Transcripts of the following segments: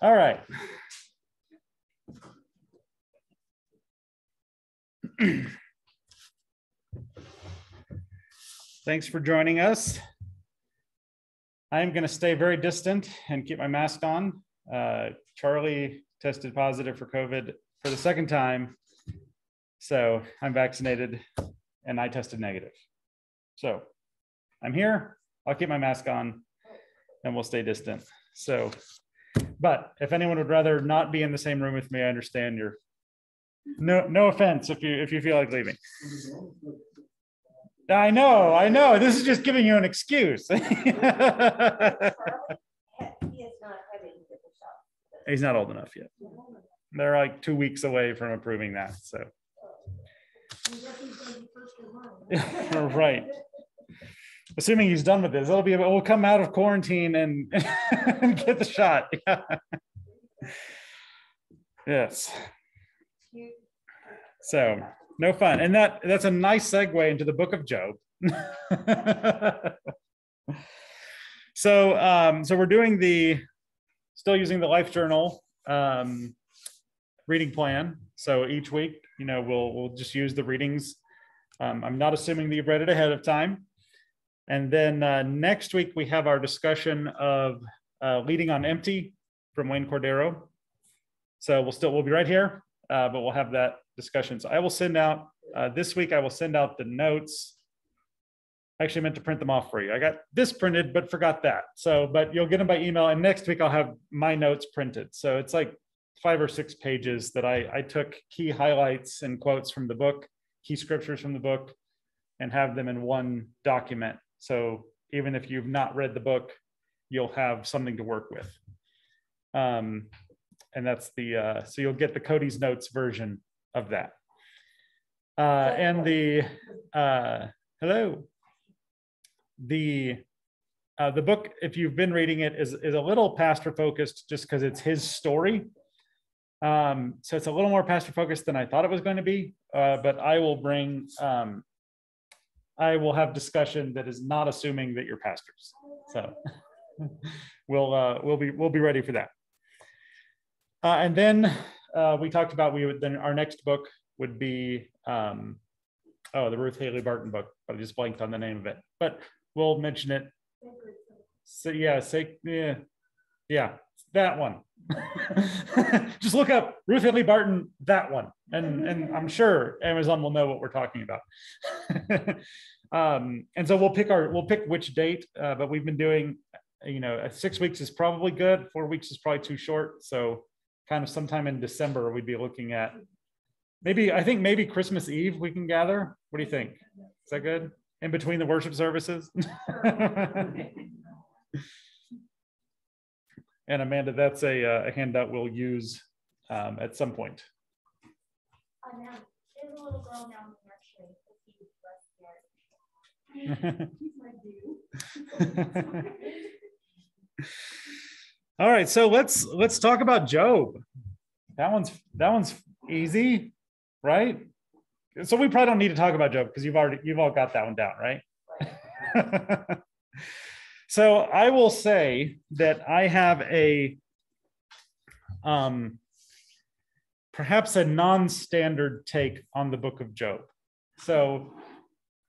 All right. Thanks for joining us. I'm going to stay very distant and keep my mask on. Charlie tested positive for COVID for the second time. So I'm vaccinated and I tested negative. So I'm here, I'll keep my mask on and we'll stay distant. So, but if anyone would rather not be in the same room with me, I understand. You're no offense if you feel like leaving. I know. This is just giving you an excuse. He's not old enough yet. They're like 2 weeks away from approving that. So, right. Assuming he's done with this, we'll come out of quarantine and, and get the shot. Yeah. Yes. So no fun. And that's a nice segue into the book of Job. So we're doing still using the Life Journal reading plan. So each week, we'll just use the readings. I'm not assuming that you've read it ahead of time. And then next week, we have our discussion of Leading on Empty from Wayne Cordero. So we'll be right here, but we'll have that discussion. So I will send out, this week, I will send out the notes. I actually meant to print them off for you. I got this printed, but forgot that. So, but you'll get them by email. And next week, I'll have my notes printed. So it's like 5 or 6 pages that I took key highlights and quotes from the book, key scriptures from the book, and have them in one document. So even if you've not read the book, you'll have something to work with. And that's so you'll get the Cody's Notes version of that. And hello. The book, if you've been reading it, is a little pastor focused just because it's his story. So it's a little more pastor focused than I thought it was going to be. But I will have discussion that is not assuming that you're pastors. So we'll be ready for that. And then we talked about then our next book would be the Ruth Haley Barton book, but I just blanked on the name of it. But we'll mention it. So yeah, that one. Just look up Ruth Haley Barton, that one, and I'm sure Amazon will know what we're talking about. And so we'll pick which date, but we've been doing, 6 weeks is probably good. 4 weeks is probably too short. So kind of sometime in December, we'd be looking at maybe Christmas Eve we can gather. What do you think? Is that good? In between the worship services? And Amanda, that's a handout we'll use at some point. Now, there's a little girl now in the nursery. All right, so let's talk about Job. That one's easy, right? So we probably don't need to talk about Job because you've all got that one down, right? So I will say that I have perhaps a non-standard take on the book of Job. So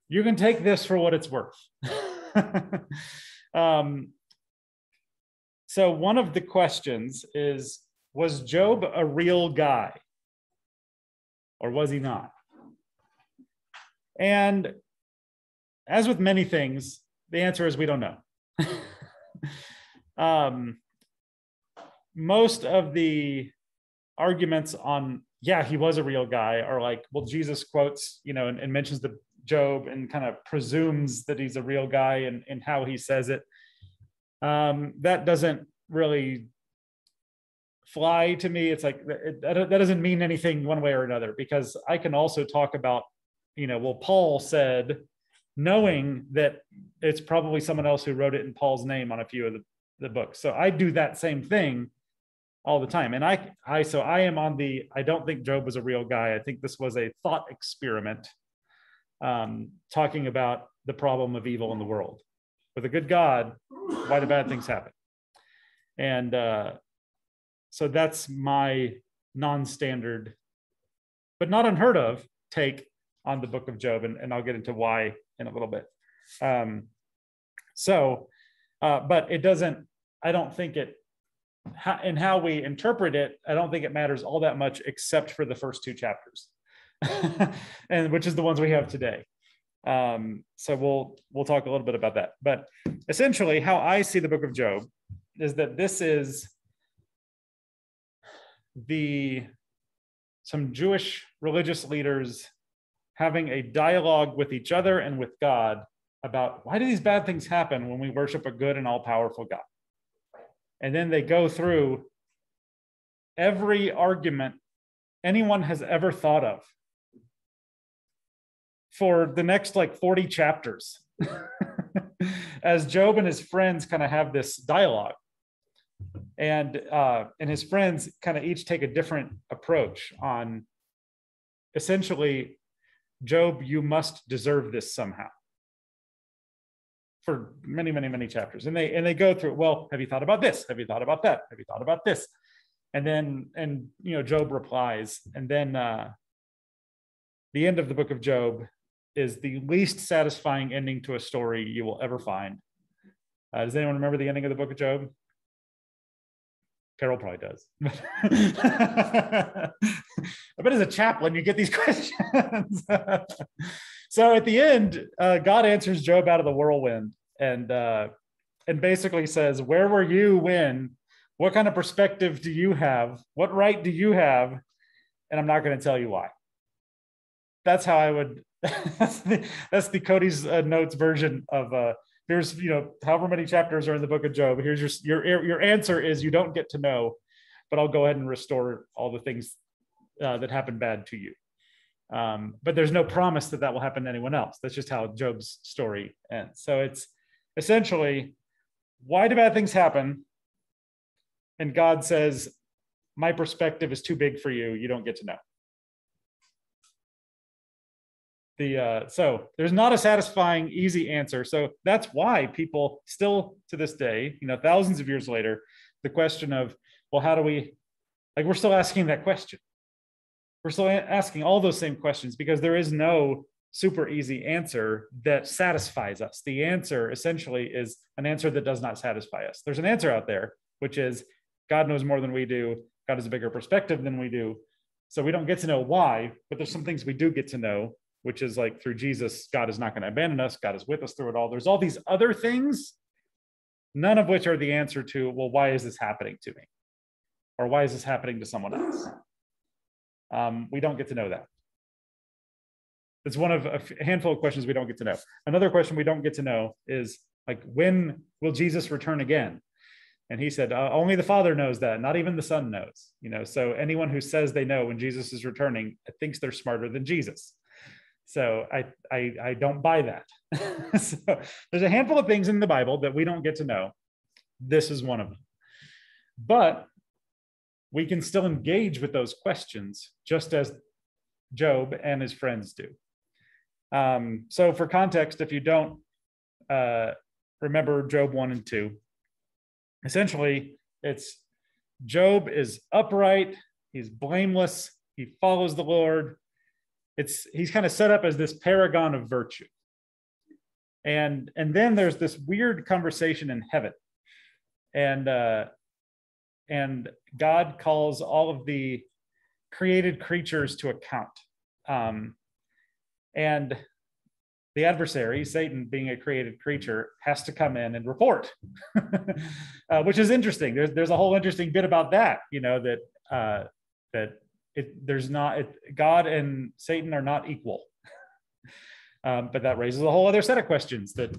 you can take this for what it's worth. So one of the questions is, was Job a real guy? Or was he not? And as with many things, the answer is we don't know. Most of the arguments on, he was a real guy, are like, well, Jesus quotes, and mentions the Job and kind of presumes that he's a real guy and how he says it. That doesn't really fly to me. It's like, that doesn't mean anything one way or another, because I can also talk about, Paul said, knowing that it's probably someone else who wrote it in Paul's name on a few of the books. So I do that same thing all the time. And I am on I don't think Job was a real guy. I think this was a thought experiment talking about the problem of evil in the world. With a good God, why do bad things happen? And So that's my non-standard, but not unheard of take on the book of Job. And I'll get into why in a little bit. But it doesn't, I don't think it, in how we interpret it, I don't think it matters all that much except for the first two chapters, and which is the ones we have today. So we'll talk a little bit about that. But essentially, how I see the book of Job is that this is some Jewish religious leaders having a dialogue with each other and with God about why do these bad things happen when we worship a good and all-powerful God. And then they go through every argument anyone has ever thought of for the next 40 chapters as Job and his friends kind of have this dialogue. And his friends kind of each take a different approach on essentially, Job, you must deserve this somehow, for many, many, many chapters. And they go through, well, have you thought about this? Have you thought about that? Have you thought about this? And Job replies. And then the end of the book of Job is the least satisfying ending to a story you will ever find. Does anyone remember the ending of the book of Job? Carol probably does. I bet as a chaplain, you get these questions. So at the end, God answers Job out of the whirlwind and basically says, where were you when? What kind of perspective do you have? What right do you have? And I'm not going to tell you why. That's how I would, that's the Cody's notes version of, here's, however many chapters are in the book of Job. Here's your answer is you don't get to know, but I'll go ahead and restore all the things that happened bad to you. But there's no promise that will happen to anyone else. That's just how Job's story ends. So it's essentially, why do bad things happen? And God says, my perspective is too big for you. You don't get to know. So there's not a satisfying, easy answer. So that's why people still to this day, thousands of years later, the question of, well, how do we, we're still asking that question. We're still asking all those same questions because there is no super easy answer that satisfies us. The answer essentially is an answer that does not satisfy us. There's an answer out there, which is God knows more than we do. God has a bigger perspective than we do. So we don't get to know why, but there's some things we do get to know, which is through Jesus, God is not going to abandon us. God is with us through it all. There's all these other things, none of which are the answer to, well, why is this happening to me? Or why is this happening to someone else? We don't get to know that. It's one of a handful of questions we don't get to know. Another question we don't get to know is when will Jesus return again? And he said, only the Father knows that, not even the Son knows. So anyone who says they know when Jesus is returning thinks they're smarter than Jesus. So I don't buy that. So there's a handful of things in the Bible that we don't get to know. This is one of them. But we can still engage with those questions just as Job and his friends do. So for context, if you don't remember Job 1 and 2, essentially it's Job is upright, he's blameless, he follows the Lord. He's kind of set up as this paragon of virtue. And then there's this weird conversation in heaven. And God calls all of the created creatures to account. And the adversary, Satan, being a created creature, has to come in and report, which is interesting. There's a whole interesting bit about that, God and Satan are not equal. But that raises a whole other set of questions that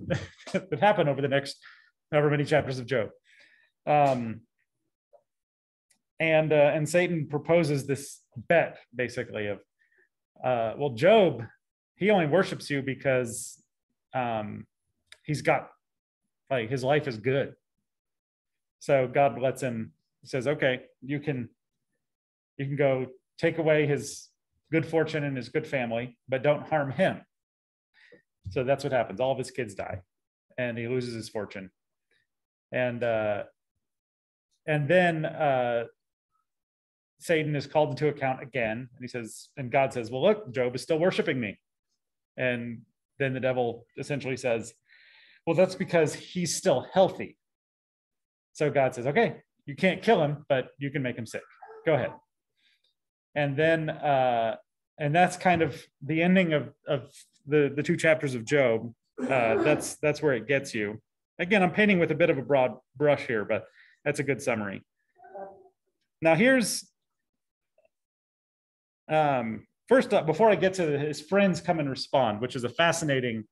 happen over the next however many chapters of Job. And Satan proposes this bet, basically, of, well, Job, he only worships you because he's got, his life is good. So God lets him, says, okay, you can go take away his good fortune and his good family, but don't harm him. So that's what happens. All of his kids die, and he loses his fortune. And then Satan is called into account again, and he says, and God says, well, look, Job is still worshiping me. And then the devil essentially says, well, that's because he's still healthy. So God says, okay, you can't kill him, but you can make him sick. Go ahead. And then, and that's kind of the ending of the 2 chapters of Job. That's where it gets you. Again, I'm painting with a bit of a broad brush here, but that's a good summary. Now here's, first up, before I get to his friends come and respond, which is a fascinating,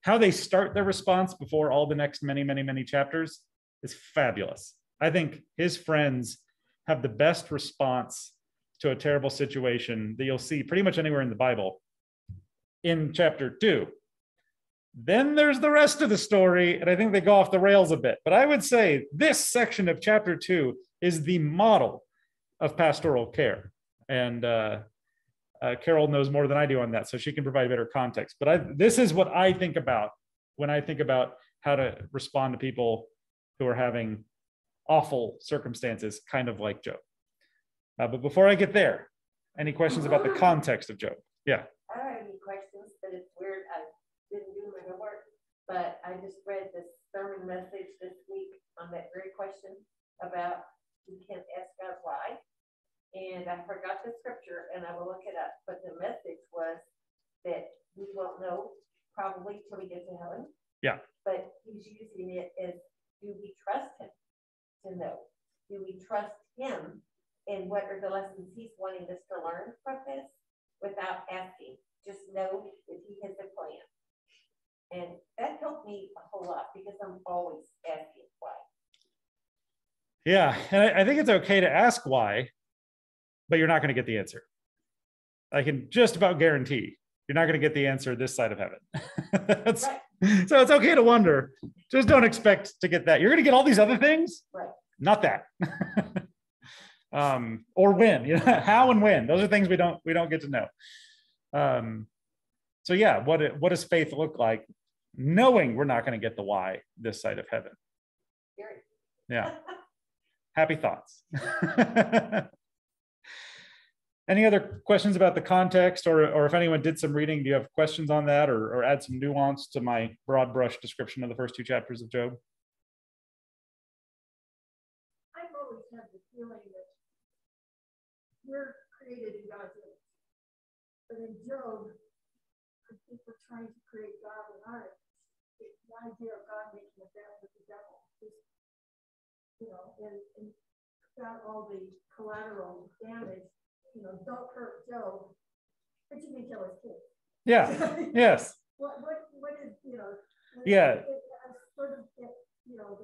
how they start their response before all the next many chapters is fabulous. I think his friends have the best response to a terrible situation that you'll see pretty much anywhere in the Bible in chapter 2. Then there's the rest of the story, and I think they go off the rails a bit. But I would say this section of chapter 2 is the model of pastoral care. And Carol knows more than I do on that, so she can provide better context. But this is what I think about when I think about how to respond to people who are having awful circumstances, kind of like Job. But before I get there, any questions about the context of Job? Yeah. I don't have any questions, but it's weird. I didn't do my homework, but I just read this sermon message this week on that very question about you can't ask God why. And I forgot the scripture, and I will look it up. But the message was that we won't know probably till we get to heaven. Yeah. But he's using it as, do we trust him to know? Do we trust him? And what are the lessons he's wanting us to learn from this without asking? Just know that he has a plan. And that helped me a whole lot because I'm always asking why. Yeah, and I think it's okay to ask why, but you're not going to get the answer. I can just about guarantee you're not going to get the answer this side of heaven. Right. So it's okay to wonder. Just don't expect to get that. You're going to get all these other things, right? Not that. Or when, you know, how and when. Those are things we don't get to know. So yeah, what does faith look like? Knowing we're not going to get the why this side of heaven. Yeah. Happy thoughts. Any other questions about the context, or if anyone did some reading, do you have questions on that, or add some nuance to my broad brush description of the first 2 chapters of Job? I've always had the feeling that we're created in God's image. But in Job, I think we're trying to create God in our image. The idea of God making a bet with the devil is, you know, and got all the collateral damage. You know, don't hurt Job, but you can kill his kid. Yeah. Yes. What is, you know? Yeah. I sort of get, you know,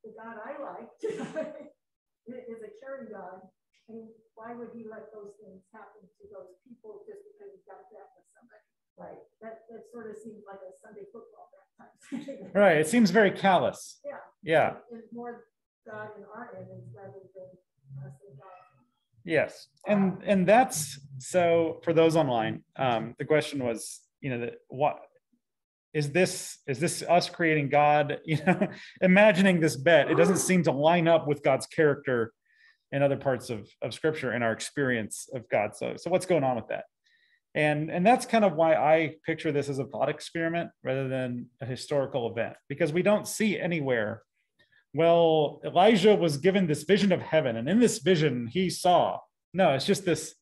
the God I like is a caring God. I mean, why would he let those things happen to those people just because he got that with somebody? Right. That sort of seems like a Sunday football that time. Right. It seems very callous. Yeah. Yeah. It's more God in our image rather than us in God. Yes, and that's, so for those online, the question was, you know, what is this us creating God? You know, imagining this bet, it doesn't seem to line up with God's character in other parts of Scripture and our experience of God. So what's going on with that? And that's kind of why I picture this as a thought experiment rather than a historical event, because we don't see anywhere, well, Elijah was given this vision of heaven, and in this vision he saw. No, it's just this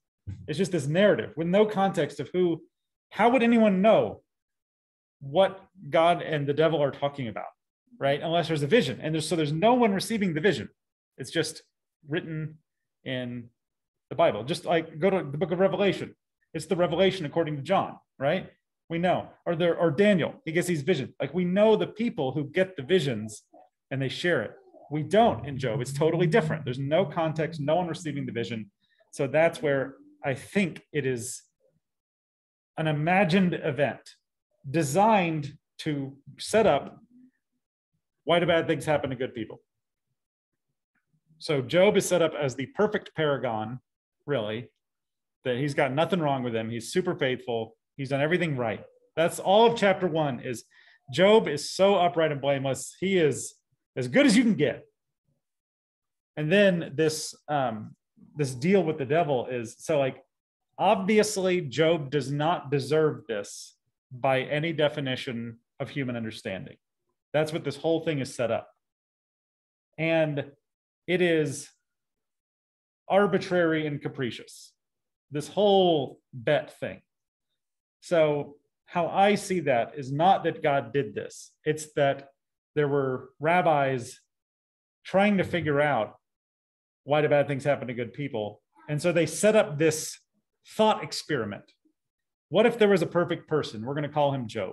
narrative with no context of how would anyone know what God and the devil are talking about, right? Unless there's a vision. And there's no one receiving the vision. It's just written in the Bible. Just like go to the book of Revelation. It's the revelation according to John, right? We know. Or Daniel, he gets these visions. Like, we know the people who get the visions and they share it. We don't in Job. It's totally different. There's no context, no one receiving the vision. So that's where I think it is an imagined event designed to set up, why do bad things happen to good people? So Job is set up as the perfect paragon, really, that he's got nothing wrong with him. He's super faithful. He's done everything right. That's all of chapter 1 is Job is so upright and blameless. He is as good as you can get. And then this this deal with the devil is, so like, obviously Job does not deserve this by any definition of human understanding. That's what this whole thing is set up. And it is arbitrary and capricious, this whole bet thing. So how I see that is not that God did this. It's that there were rabbis trying to figure out why do bad things happen to good people. And so they set up this thought experiment. What if there was a perfect person? We're going to call him Job.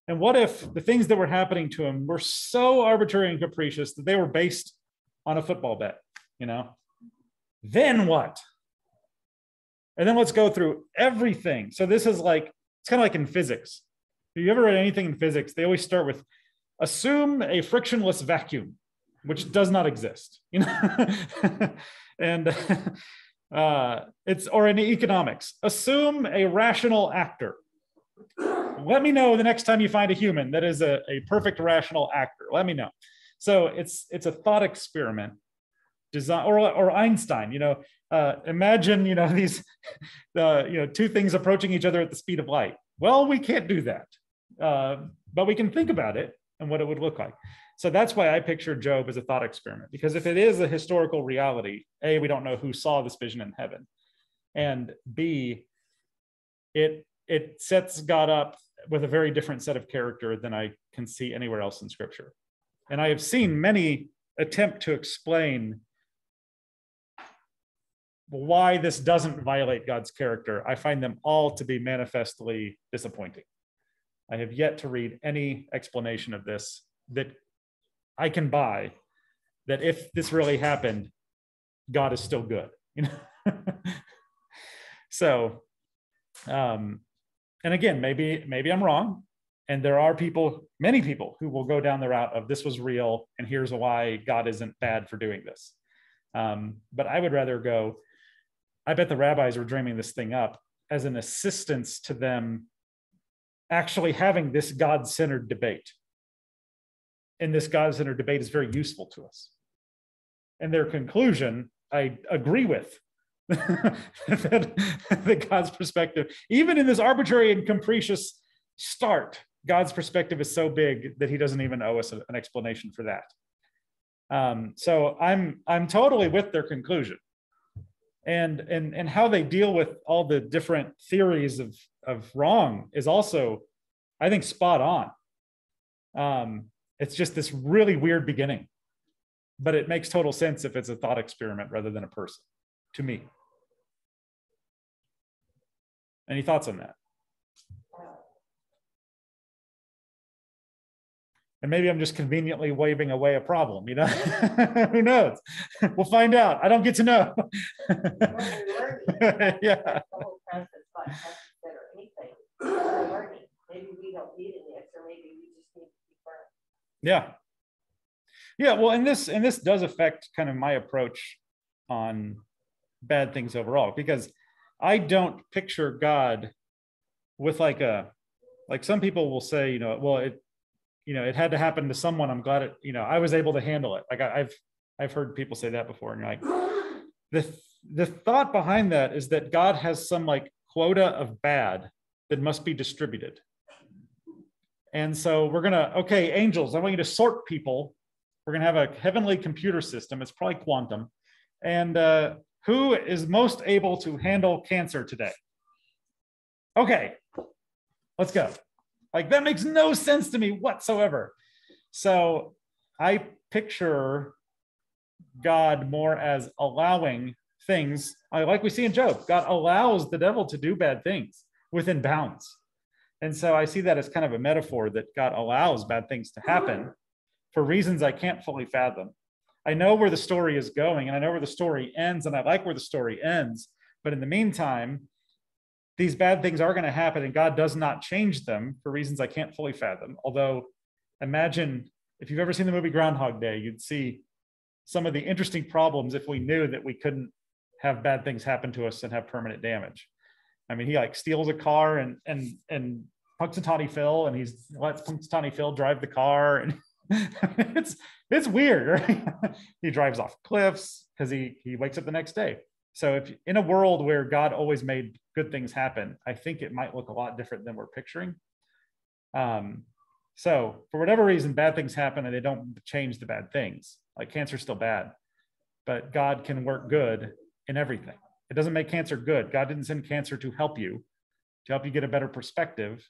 And what if the things that were happening to him were so arbitrary and capricious that they were based on a football bet, you know? Then what? And then let's go through everything. So this is like, it's kind of like in physics. If you ever read anything in physics, they always start with assume a frictionless vacuum, which does not exist, you know? And it's, or in economics, assume a rational actor. Let me know the next time you find a human that is a perfect rational actor. Let me know. So it's a thought experiment design, or Einstein, you know, imagine, you know, these, you know, two things approaching each other at the speed of light. Well, we can't do that, but we can think about it and what it would look like. So that's why I picture Job as a thought experiment, because if it is a historical reality, A, we don't know who saw this vision in heaven, and B, it sets God up with a very different set of character than I can see anywhere else in Scripture. And I have seen many attempt to explain why this doesn't violate God's character. I find them all to be manifestly disappointing. I have yet to read any explanation of this that I can buy, that if this really happened, God is still good, you know? So, and again, maybe I'm wrong. And there are people, many people, who will go down the route of this was real, and here's why God isn't bad for doing this. But I would rather go, I bet the rabbis were dreaming this thing up as an assistance to them actually having this God-centered debate. And this God-centered debate is very useful to us. And their conclusion, I agree with, that God's perspective, even in this arbitrary and capricious start, God's perspective is so big that he doesn't even owe us an explanation for that. So I'm totally with their conclusion. And how they deal with all the different theories of wrong is also, I think, spot on. It's just this really weird beginning, but it makes total sense if it's a thought experiment rather than a person, to me. Any thoughts on that? And maybe I'm just conveniently waving away a problem, you know? Who knows? We'll find out. I don't get to know. Yeah. The whole process about how to consider anything. We're learning. Maybe we don't need an answer. Maybe we just need to be firm. Yeah. Yeah, well, and this does affect kind of my approach on bad things overall, because I don't picture God with like some people will say, you know, well, it had to happen to someone. I'm glad it, you know, I was able to handle it. Like I've heard people say that before, and you're like, the thought behind that is that God has some like quota of bad that must be distributed. And so we're gonna, okay, angels, I want you to sort people. We're gonna have a heavenly computer system. It's probably quantum. And who is most able to handle cancer today? Okay, let's go. Like, that makes no sense to me whatsoever. So I picture God more as allowing things, like we see in Job. God allows the devil to do bad things within bounds. And so I see that as kind of a metaphor that God allows bad things to happen for reasons I can't fully fathom. I know where the story is going, and I know where the story ends, and I like where the story ends. But in the meantime, these bad things are going to happen, and God does not change them for reasons I can't fully fathom. Although, imagine if you've ever seen the movie Groundhog Day, you'd see some of the interesting problems if we knew that we couldn't have bad things happen to us and have permanent damage. I mean, he like steals a car and Punxsutawney Phil, and he lets Punxsutawney Phil drive the car, and It's weird, right? He drives off cliffs because he wakes up the next day. So if in a world where God always made good things happen, I think it might look a lot different than we're picturing. So for whatever reason, bad things happen and they don't change the bad things. Like cancer is still bad, but God can work good in everything. It doesn't make cancer good. God didn't send cancer to help you get a better perspective.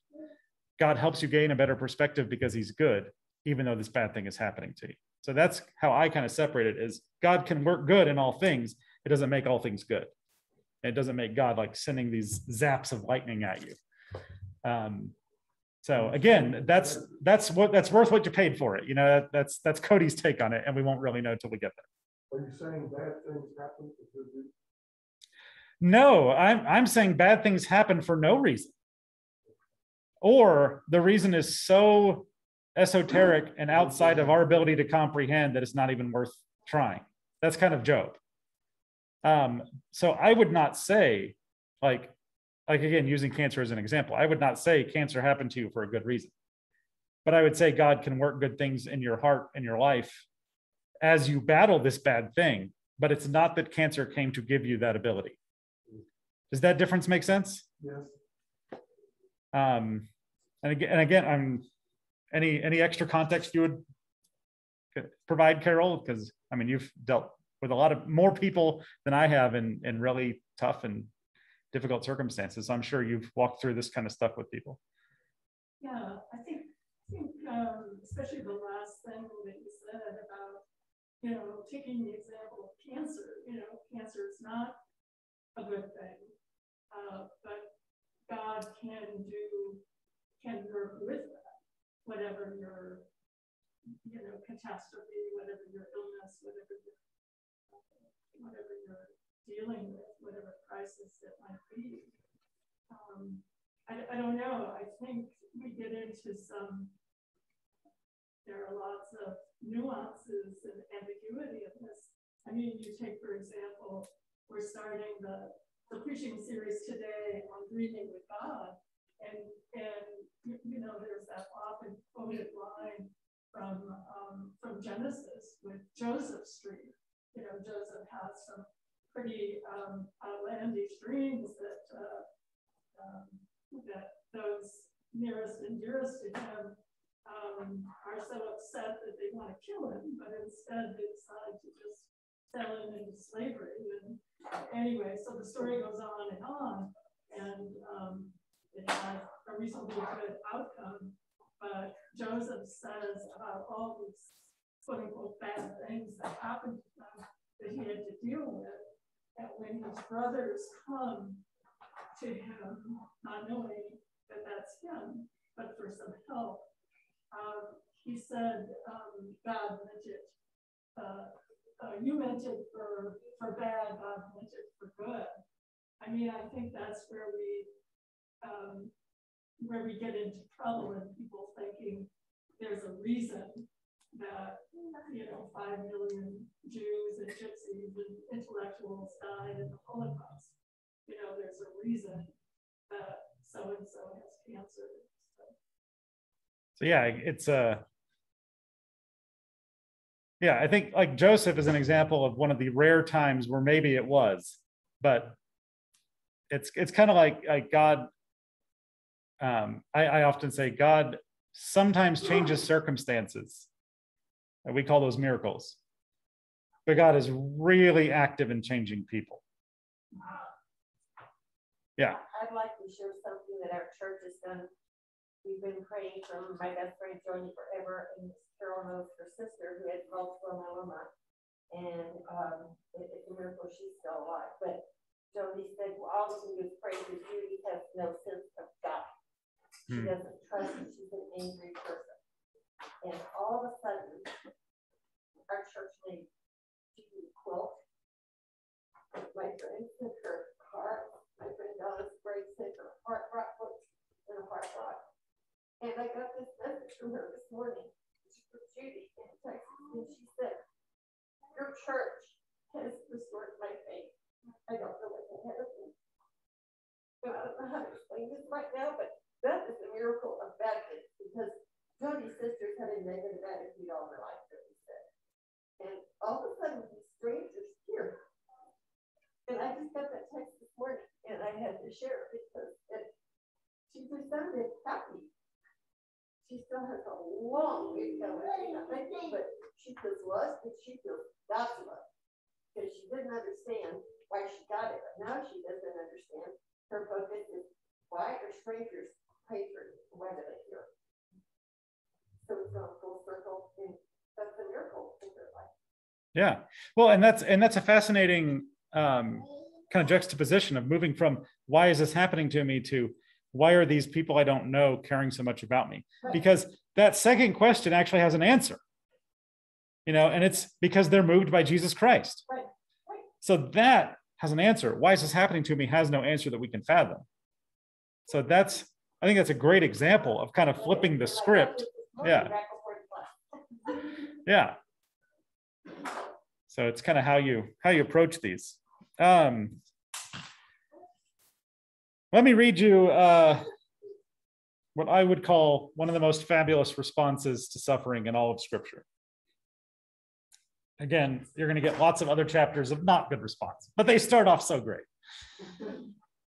God helps you gain a better perspective because he's good, even though this bad thing is happening to you. So that's how I kind of separate it, is God can work good in all things. It doesn't make all things good. It doesn't make God like sending these zaps of lightning at you. So again, that's worth what you paid for it. You know, that's Cody's take on it, and we won't really know till we get there. Are you saying bad things happen for good reason? No, I'm saying bad things happen for no reason. Or the reason is so esoteric and outside of our ability to comprehend that it's not even worth trying. That's kind of Job. So I would not say, like again, using cancer as an example, I would not say cancer happened to you for a good reason. But I would say God can work good things in your heart and your life as you battle this bad thing, but it's not that cancer came to give you that ability. Does that difference make sense? Yes. And again, any extra context you would provide, Carol? Because I mean, you've dealt with a lot of more people than I have in really tough and difficult circumstances. I'm sure you've walked through this kind of stuff with people. Yeah, I think especially the last thing that you said about, taking the example of cancer. Cancer is not a good thing, but God can work with that, whatever your, catastrophe, whatever your illness, whatever you're dealing with, whatever crisis it might be. I don't know. I think we get into there are lots of nuances and ambiguity in this. I mean, you take, for example, we're starting the preaching series today on breathing with God. And there's that often quoted line from Genesis with Joseph's dream. Joseph has some pretty outlandish dreams that those nearest and dearest to him are so upset that they want to kill him, but instead they decide to just sell him into slavery. And anyway, so the story goes on, and it has a reasonably good outcome. But Joseph says about all these quote unquote bad things that happened to him that he had to deal with, that when his brothers come to him, not knowing that that's him, but for some help, he said, God meant it. You meant it for bad, God meant it for good. I mean, I think that's where we get into trouble, and people thinking there's a reason that 5 million Jews and Gypsies and intellectuals died in the Holocaust. There's a reason that so and so has cancer. So yeah, it's yeah, I think like Joseph is an example of one of the rare times where maybe it was, but it's kind of like God. I often say God sometimes changes circumstances. We call those miracles. But God is really active in changing people. Yeah. I'd like to share something that our church has done. We've been praying for my best friend Joni forever, and Carol knows her sister who had multiple myeloma. And it's a miracle she's still alive. But Joni said, well, all we can do is pray for Judy has no sense of God. She doesn't trust that she's an angry person. And all of a sudden, our church made Judy quilt. My friend took her heart. My friend Alice Gray took her heart rock books and a heart rock. And I got this message from her this morning. From Judy in Texas, and she said, your church has restored my faith. I don't know what's ahead of me. I don't know how to explain this right now, but that is a miracle of Baptist, because Jody's sisters had a negative attitude all feels lust, and she feels God's love. Because she didn't understand why she got it. But now she doesn't understand. Her focus is why are strangers hatred? Why do they fear? So it's gone full circle, and that's a miracle in their life. Yeah. Well, and that's a fascinating kind of juxtaposition of moving from why is this happening to me to why are these people I don't know caring so much about me? Right. Because that second question actually has an answer, and it's because they're moved by Jesus Christ. Right. So that has an answer. Why is this happening to me has no answer that we can fathom. So I think that's a great example of kind of flipping the script. Yeah. Yeah. So it's kind of how you approach these. Let me read you what I would call one of the most fabulous responses to suffering in all of Scripture. Again, you're going to get lots of other chapters of not good response, but they start off so great.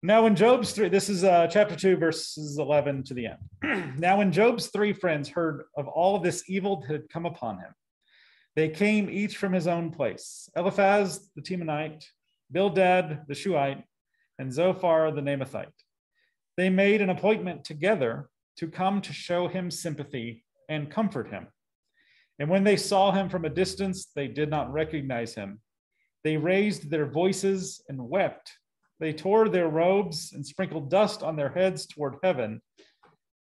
Now in Job's 3, this is chapter 2, verses 11 to the end. Now when Job's 3 friends heard of all of this evil that had come upon him, they came each from his own place. Eliphaz the Temanite, Bildad the Shuhite, and Zophar the Naamathite. They made an appointment together to come to show him sympathy and comfort him. And when they saw him from a distance, they did not recognize him. They raised their voices and wept. They tore their robes and sprinkled dust on their heads toward heaven.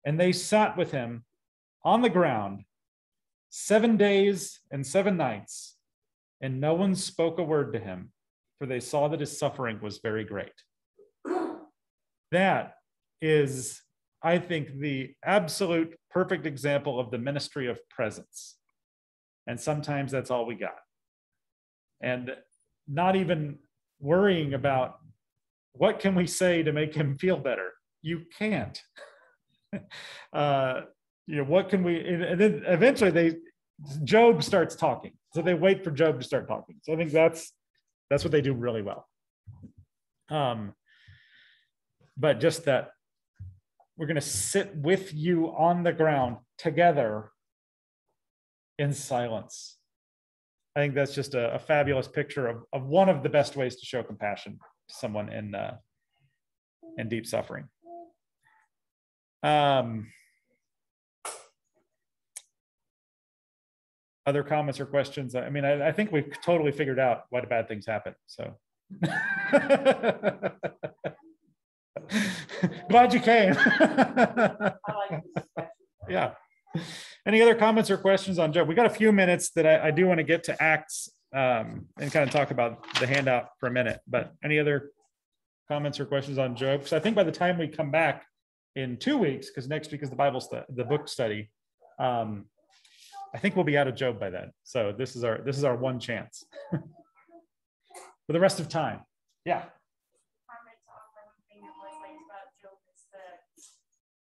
And they sat with him on the ground 7 days and 7 nights, and no one spoke a word to him, for they saw that his suffering was very great. That is, I think, the absolute perfect example of the ministry of presence. And sometimes that's all we got. And not even worrying about what can we say to make him feel better. You can't. What can we, and then eventually Job starts talking. So they wait for Job to start talking. So I think that's what they do really well. But just that we're going to sit with you on the ground together in silence. I think that's just a fabulous picture of one of the best ways to show compassion to someone in deep suffering. Other comments or questions? I mean, I think we've totally figured out why the bad things happen. So glad you came. Yeah. Any other comments or questions on Job? We got a few minutes that I do want to get to Acts and kind of talk about the handout for a minute. But any other comments or questions on Job? Because I think by the time we come back in 2 weeks, because next week is the book study, I think we'll be out of Job by then. So this is our one chance for the rest of time. Yeah. Comment on one thing that was liked about Job is the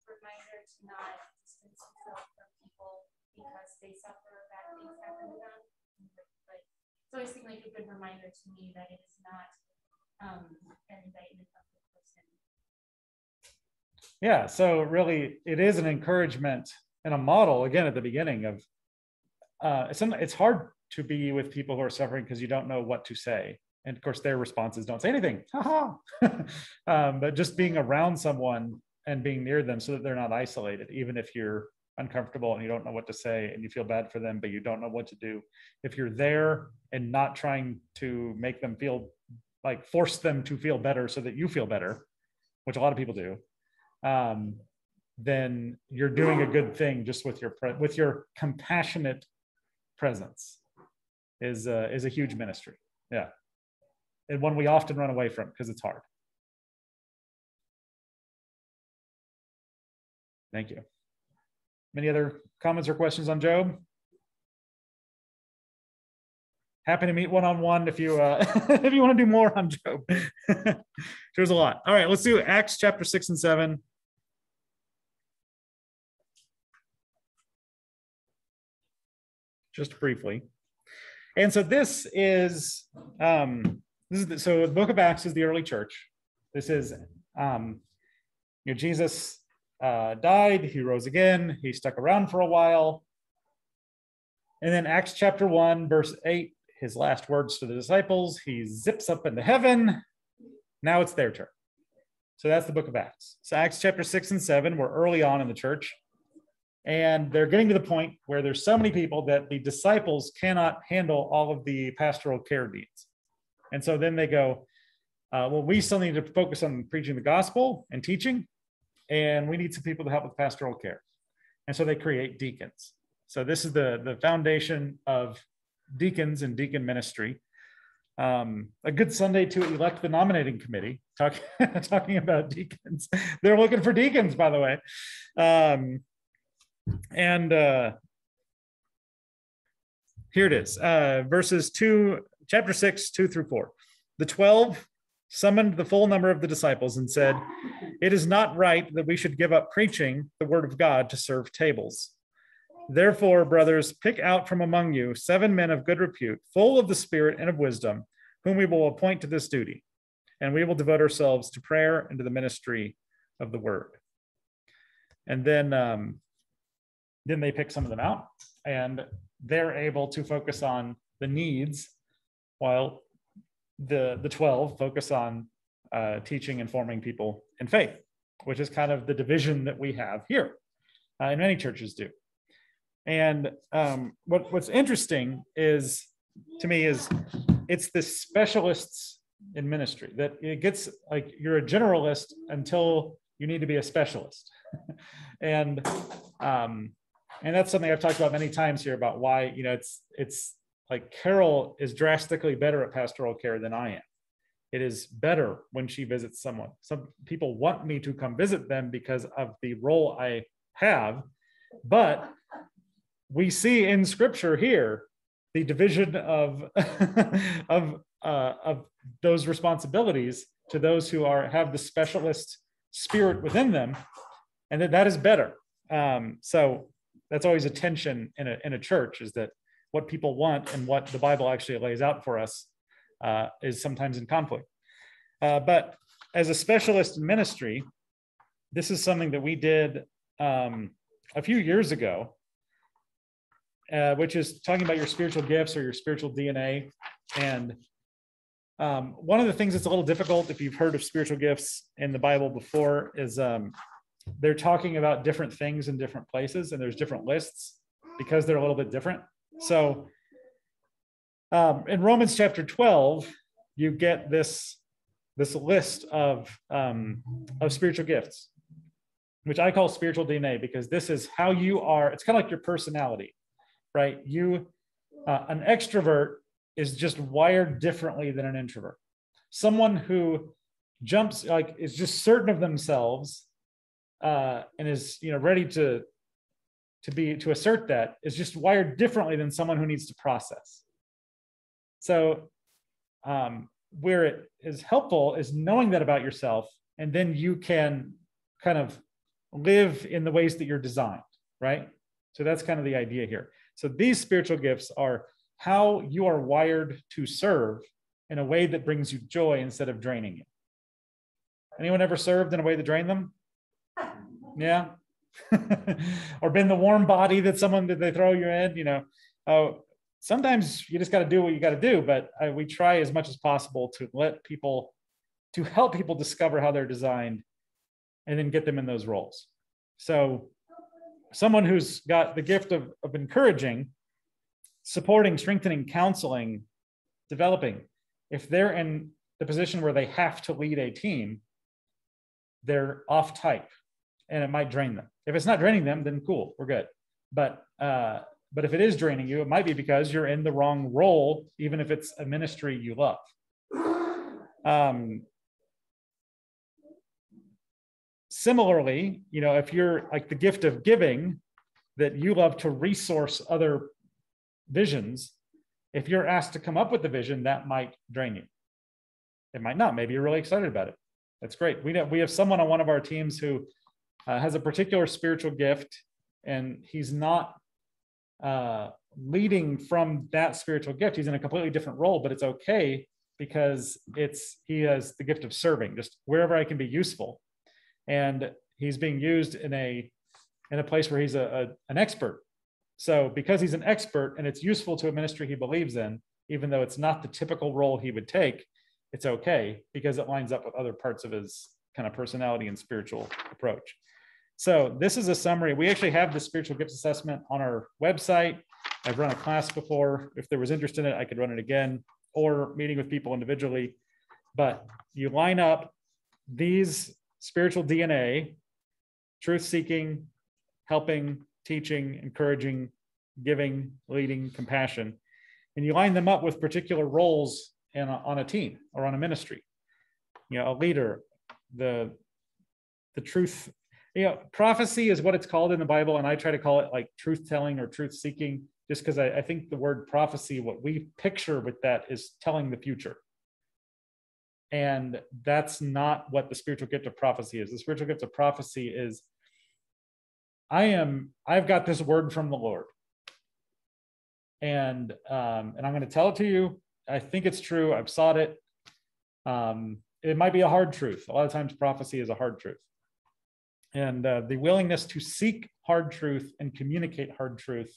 reminder to not distance himself from people because they suffer, bad things happen to them. But it's always seemed like a good reminder to me that it is not an indictment of the person. Yeah. So really, it is an encouragement and a model again at the beginning of. It's hard to be with people who are suffering because you don't know what to say. And of course, their responses don't say anything. But just being around someone and being near them so that they're not isolated, even if you're uncomfortable and you don't know what to say and you feel bad for them, but you don't know what to do. If you're there and not trying to make them feel like force them to feel better so that you feel better, which a lot of people do, then you're doing a good thing just with your compassionate presence is a huge ministry. Yeah. And one we often run away from because it's hard. Thank you. Any other comments or questions on Job? Happy to meet one-on-one if you if you want to do more on Job. There's a lot. All right, let's do Acts chapter 6 and 7. Just briefly. And so this is so the book of Acts is the early church. This is Jesus died, he rose again, he stuck around for a while, And then Acts chapter 1, verse 8, his last words to the disciples, he zips up into heaven. Now it's their turn. So that's the book of Acts. So Acts chapter 6 and 7 were early on in the church. And they're getting to the point where there's so many people that the disciples cannot handle all of the pastoral care needs. And so then they go, well, we still need to focus on preaching the gospel and teaching, and we need some people to help with pastoral care. And so they create deacons. So this is the foundation of deacons and deacon ministry. A good Sunday to elect the nominating committee, talking about deacons. They're looking for deacons, by the way. Here it is, verses 2, chapter 6, 2 through 4. The 12 summoned the full number of the disciples and said, "It is not right that we should give up preaching the word of God to serve tables. Therefore, brothers, pick out from among you 7 men of good repute, full of the Spirit and of wisdom, whom we will appoint to this duty. And we will devote ourselves to prayer and to the ministry of the word." And then they pick some of them out, and they're able to focus on the needs, while the 12 focus on teaching and forming people in faith, which is kind of the division that we have here, and many churches do. And what's interesting is, to me, is it's the specialists in ministry that it gets like you're a generalist until you need to be a specialist. and that's something I've talked about many times here about why, it's like Carol is drastically better at pastoral care than I am. It is better when she visits someone. Some people want me to come visit them because of the role I have, but we see in Scripture here the division of of those responsibilities to those who have the specialist spirit within them, and that is better. So that's always a tension in a church, is that what people want and what the Bible actually lays out for us is sometimes in conflict. But as a specialist in ministry, this is something that we did a few years ago, which is talking about your spiritual gifts or your spiritual DNA. And one of the things that's a little difficult, if you've heard of spiritual gifts in the Bible before, is they're talking about different things in different places, and there's different lists because they're a little bit different. So in Romans chapter 12, you get this list of spiritual gifts, which I call spiritual DNA, because this is how you are. It's kind of like your personality, right? An extrovert is just wired differently than an introvert. Someone who is just certain of themselves and is ready to assert that is just wired differently than someone who needs to process. So where it is helpful is knowing that about yourself, and then you can kind of live in the ways that you're designed, right? So that's kind of the idea here. So these spiritual gifts are how you are wired to serve in a way that brings you joy instead of draining you. Anyone ever served in a way that drained them? Yeah. Or been the warm body that they throw you in, sometimes you just got to do what you got to do, but we try as much as possible to help people discover how they're designed and then get them in those roles. So someone who's got the gift of encouraging, supporting, strengthening, counseling, developing, if they're in the position where they have to lead a team, they're off type and it might drain them. If it's not draining them, then cool, we're good. But if it is draining you, it might be because you're in the wrong role, even if it's a ministry you love. Similarly, if you're like the gift of giving, that you love to resource other visions, if you're asked to come up with the vision, that might drain you. It might not. Maybe you're really excited about it. That's great. We have someone on one of our teams who has a particular spiritual gift, and he's not leading from that spiritual gift. He's in a completely different role, but it's okay because he has the gift of serving, just wherever I can be useful. And he's being used in a place where he's an expert. So because he's an expert and it's useful to a ministry he believes in, even though it's not the typical role he would take, it's okay because it lines up with other parts of his kind of personality and spiritual approach. So this is a summary. We actually have the spiritual gifts assessment on our website. I've run a class before. If there was interest in it, I could run it again, or meeting with people individually. But you line up these spiritual DNA, truth-seeking, helping, teaching, encouraging, giving, leading, compassion, and you line them up with particular roles on a team or on a ministry. You know, a leader, the truth, you know, prophecy is what it's called in the Bible, and I try to call it like truth-telling or truth-seeking, just because I think the word prophecy, what we picture with that is telling the future. And that's not what the spiritual gift of prophecy is. The spiritual gift of prophecy is, I've got this word from the Lord. And I'm going to tell it to you. I think it's true. I've sought it. It might be a hard truth. A lot of times prophecy is a hard truth. And the willingness to seek hard truth and communicate hard truth,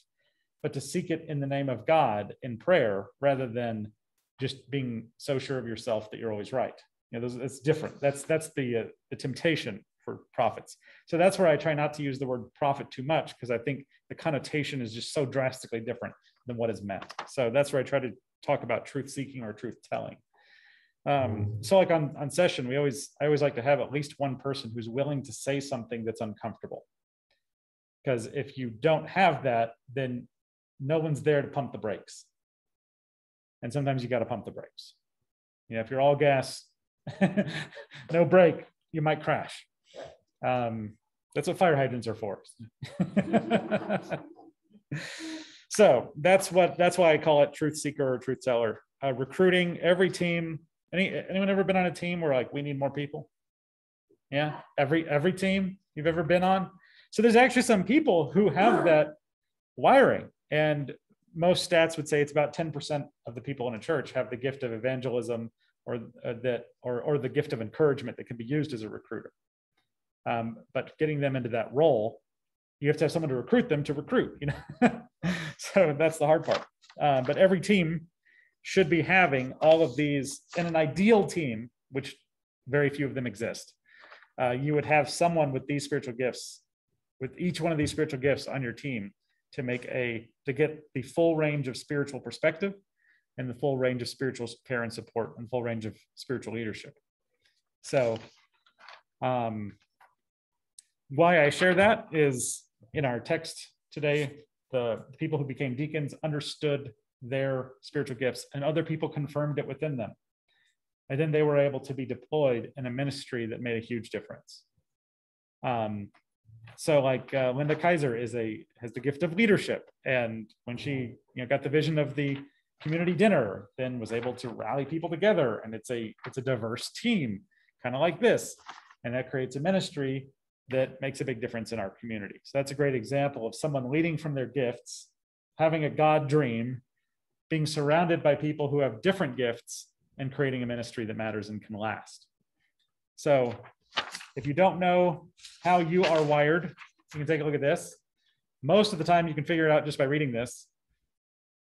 but to seek it in the name of God in prayer, rather than just being so sure of yourself that you're always right. You know, it's different. That's the temptation for prophets. So that's where I try not to use the word prophet too much, because I think the connotation is just so drastically different than what is meant. So that's where I try to talk about truth seeking or truth telling. So like on session, I always like to have at least one person who's willing to say something that's uncomfortable. Because if you don't have that, then no one's there to pump the brakes. And sometimes you got to pump the brakes. You know, if you're all gas, no brake, you might crash. That's what fire hydrants are for. So that's why I call it truth seeker or truth teller. Recruiting every team. Anyone ever been on a team where like we need more people? Yeah, every team you've ever been on. So there's actually some people who have that wiring, and most stats would say it's about 10% of the people in a church have the gift of evangelism or the gift of encouragement that can be used as a recruiter. But getting them into that role, you have to have someone to recruit them to recruit, you know. So that's the hard part. But every team should be having all of these. In an ideal team, which very few of them exist, you would have someone with these spiritual gifts, with each one of these spiritual gifts on your team, to get the full range of spiritual perspective and the full range of spiritual care and support and full range of spiritual leadership. So why I share that is in our text today, the people who became deacons understood their spiritual gifts and other people confirmed it within them. And then they were able to be deployed in a ministry that made a huge difference. So like Linda Kaiser has the gift of leadership. And when she got the vision of the community dinner, then was able to rally people together. And it's a diverse team, kind of like this. And that creates a ministry that makes a big difference in our community. So that's a great example of someone leading from their gifts, having a God dream, being surrounded by people who have different gifts, and creating a ministry that matters and can last. So if you don't know how you are wired, you can take a look at this. Most of the time you can figure it out just by reading this.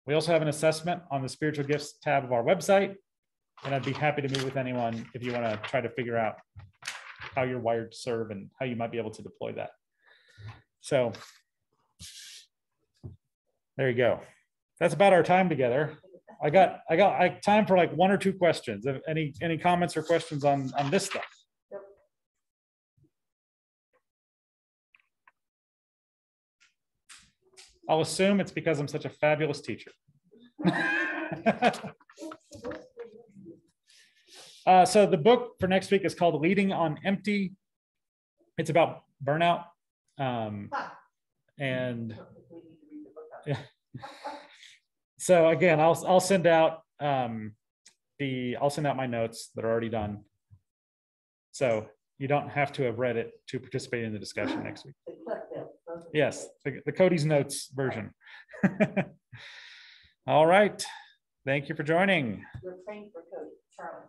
We also have an assessment on the spiritual gifts tab of our website, and I'd be happy to meet with anyone if you want to try to figure out how you're wired to serve and how you might be able to deploy that. So there you go. That's about our time together. I got time for like one or two questions. Any comments or questions on this stuff? I'll assume it's because I'm such a fabulous teacher. So the book for next week is called Leading on Empty. It's about burnout. And yeah. So again, I'll send out my notes that are already done. So you don't have to have read it to participate in the discussion next week. Yes, the Cody's Notes version. All right. Thank you for joining. We're praying for Cody, Charlie.